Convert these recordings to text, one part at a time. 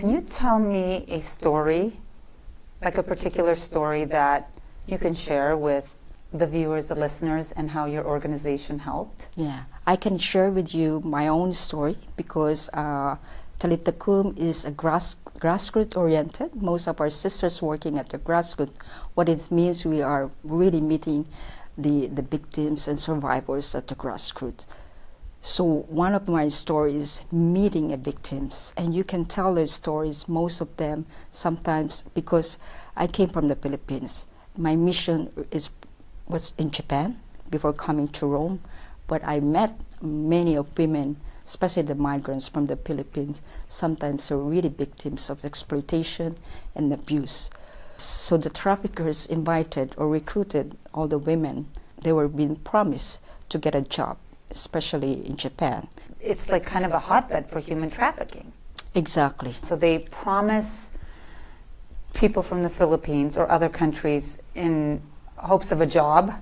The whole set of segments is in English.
Can you tell me a story, like a particular story that you can share with the viewers, the listeners, and how your organization helped? Yeah, I can share with you my own story because Talitakum is a grassroots oriented. Most of our sisters working at the grassroots. What it means, we are really meeting the victims and survivors at the grassroots. So one of my stories, meeting a victims, and you can tell their stories, most of them, sometimes, because I came from the Philippines. My mission was in Japan before coming to Rome, but I met many of women, especially the migrants from the Philippines, sometimes are really victims of exploitation and abuse. So the traffickers invited or recruited all the women. They were being promised to get a job, especially in Japan. It's like kind of a hotbed for human trafficking. Exactly. So they promise people from the Philippines or other countries in hopes of a job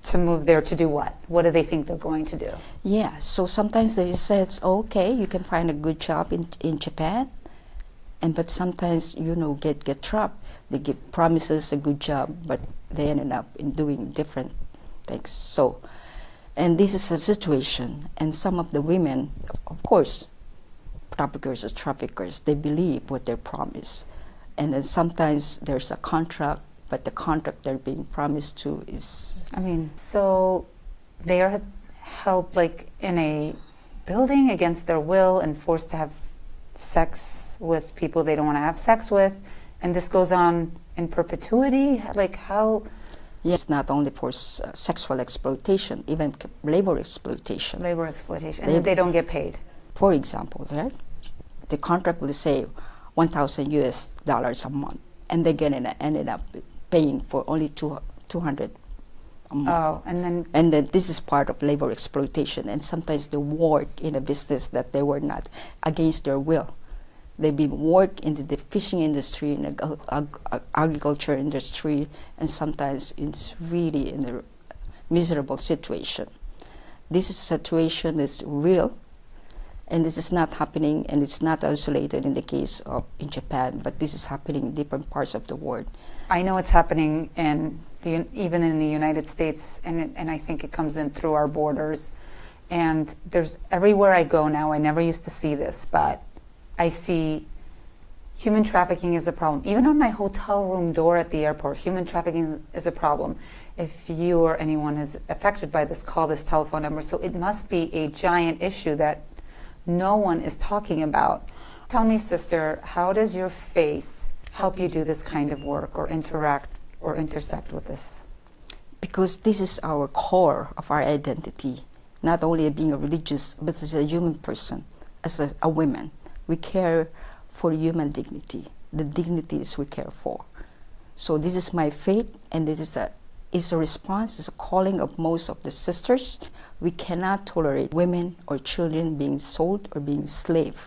to move there to do what? What do they think they're going to do? Yeah, so sometimes they said, okay, you can find a good job in Japan, but sometimes, get trapped. They give promises a good job, but they ended up in doing different things. So, and this is a situation, and some of the women, of course, traffickers are traffickers, they believe what they're promised. And then sometimes there's a contract, but the contract they're being promised to is... So they are held like in a building against their will and forced to have sex with people they don't want to have sex with, and this goes on in perpetuity? Like how... Yes, not only for sexual exploitation, even labor exploitation. Labor exploitation, and they don't get paid. For example, right? The contract will say $1,000 a month, and they're gonna ended up paying for only $200 a month. Oh, and then this is part of labor exploitation, and sometimes they work in a business that they were not against their will. They've been work in the fishing industry, in the agriculture industry, and sometimes it's really in a miserable situation. This is a situation that's real, and this is not happening, and it's not isolated in the case of in Japan, but this is happening in different parts of the world. I know it's happening even in the United States, and I think it comes in through our borders. And there's everywhere I go now, I never used to see this, but I see human trafficking is a problem. Even on my hotel room door at the airport, human trafficking is a problem. If you or anyone is affected by this, call this telephone number. So it must be a giant issue that no one is talking about. Tell me, sister, how does your faith help you do this kind of work or interact or intersect with this? Because this is our core of our identity, not only being a religious, but as a human person, as a woman. We care for human dignity, the dignities we care for. So this is my faith, and this is a response, it's a calling of most of the sisters. We cannot tolerate women or children being sold or being slave.